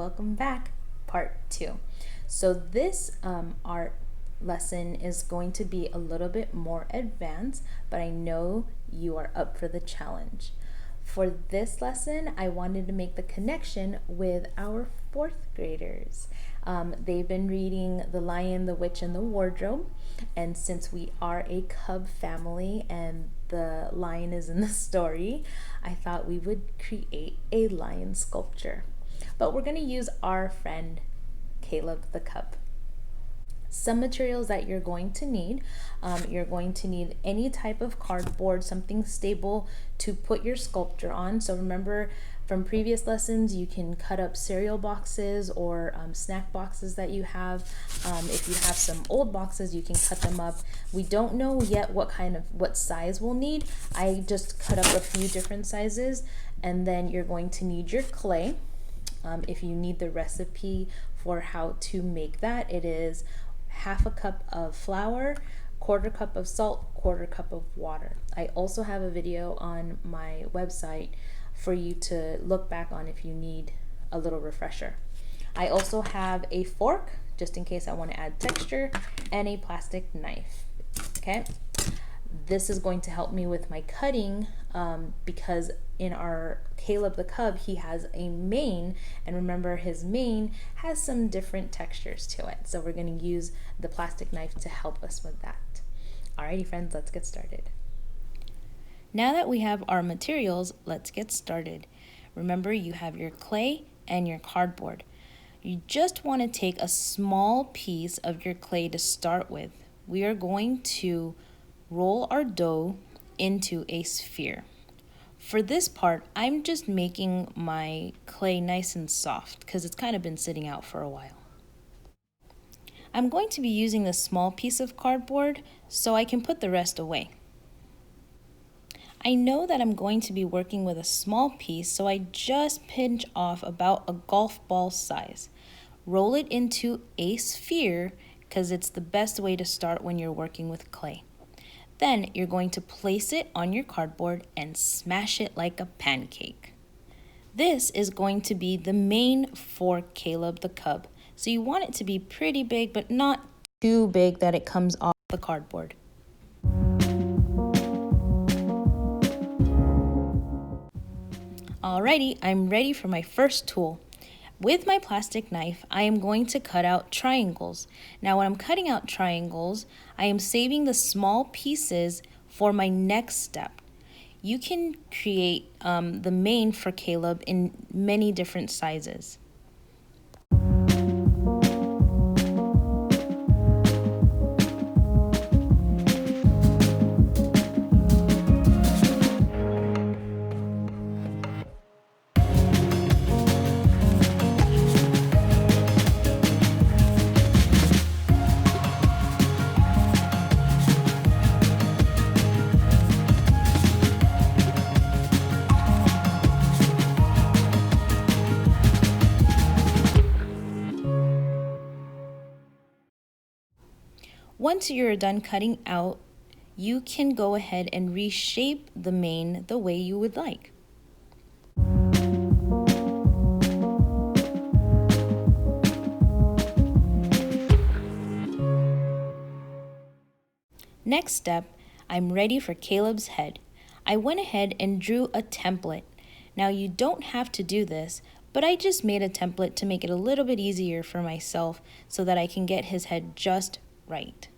welcome back. Part 2. So this art lesson is going to be a little bit more advanced, but I know you are up for the challenge. For this lesson, I wanted to make the connection with our 4th graders. They've been reading The Lion, the Witch, and the Wardrobe, and since we are a cub family and the lion is in the story, I thought we would create a lion sculpture. But we're going to use our friend Caleb the cub. Some materials that you're going to need any type of cardboard, something stable to put your sculpture on. So remember from previous lessons, you can cut up cereal boxes or snack boxes that you have. If you have some old boxes, you can cut them up. We don't know yet what size we'll need. I just cut up a few different sizes, and then you're going to need your clay. If you need the recipe for how to make that, it is half a cup of flour, quarter cup of salt, quarter cup of water. I also have a video on my website for you to look back on if you need a little refresher. I also have a fork, just in case I want to add texture, and a plastic knife. Okay, this is going to help me with my cutting because in our Caleb the cub, he has a mane, and remember his mane has some different textures to it. So we're going to use the plastic knife to help us with that. Alrighty friends, let's get started. Now that we have our materials, let's get started. Remember, you have your clay and your cardboard. You just want to take a small piece of your clay to start with. We are going to roll our dough into a sphere. For this part, I'm just making my clay nice and soft because it's kind of been sitting out for a while. I'm going to be using this small piece of cardboard so I can put the rest away. I know that I'm going to be working with a small piece, so I just pinch off about a golf ball size. Roll it into a sphere because it's the best way to start when you're working with clay. Then you're going to place it on your cardboard and smash it like a pancake. This is going to be the mane for Caleb the cub. So you want it to be pretty big, but not too big that it comes off the cardboard. Alrighty, I'm ready for my first tool. With my plastic knife, I am going to cut out triangles. Now when I'm cutting out triangles, I am saving the small pieces for my next step. You can create the mane for Caleb in many different sizes. Once you're done cutting out, you can go ahead and reshape the mane the way you would like. Next step, I'm ready for Caleb's head. I went ahead and drew a template. Now you don't have to do this, but I just made a template to make it a little bit easier for myself so that I can get his head just right.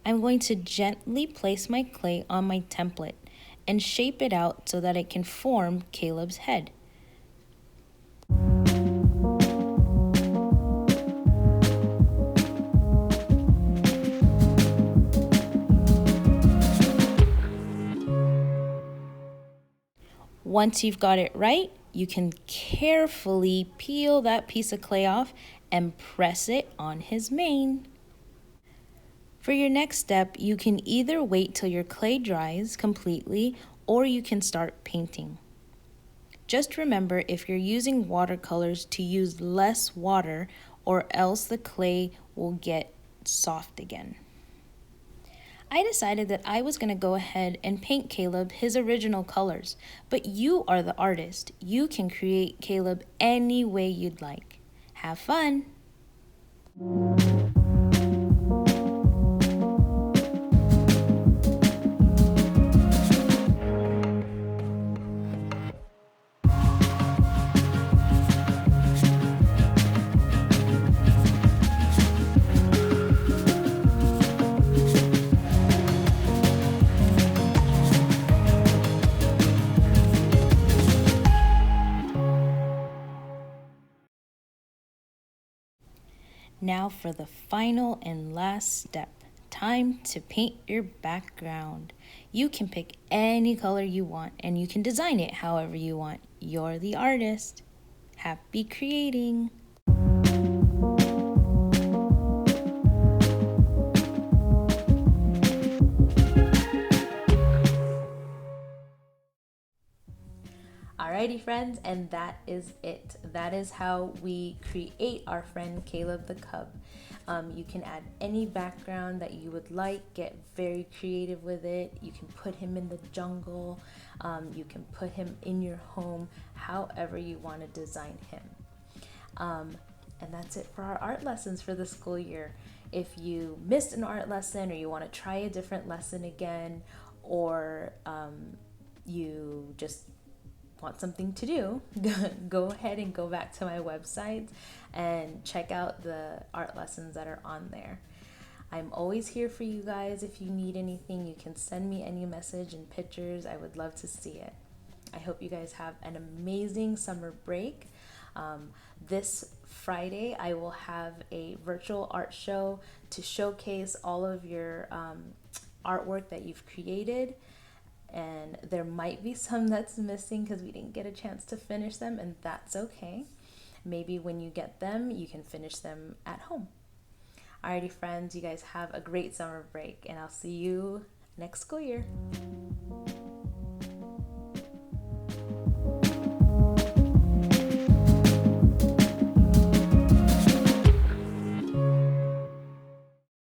I'm going to gently place my clay on my template and shape it out so that it can form Caleb's head. Once you've got it right, you can carefully peel that piece of clay off and press it on his mane. For your next step, you can either wait till your clay dries completely or you can start painting. Just remember, if you're using watercolors, to use less water or else the clay will get soft again. I decided that I was going to go ahead and paint Caleb his original colors, but you are the artist. You can create Caleb any way you'd like. Have fun! Now for the final and last step. Time to paint your background. You can pick any color you want and you can design it however you want. You're the artist. Happy creating! Alrighty friends, and that is it. That is how we create our friend Caleb the Cub. You can add any background that you would like, get very creative with it. You can put him in the jungle, you can put him in your home, however you want to design him. And that's it for our art lessons for the school year. If you missed an art lesson or you want to try a different lesson again, or you just want something to do, go ahead and go back to my website and check out the art lessons that are on there. I'm always here for you guys. If you need anything, you can send me any message and pictures. I would love to see it. I hope you guys have an amazing summer break. This Friday, I will have a virtual art show to showcase all of your artwork that you've created. And there might be some that's missing because we didn't get a chance to finish them, and that's okay. Maybe when you get them, you can finish them at home. Alrighty friends, you guys have a great summer break, and I'll see you next school year.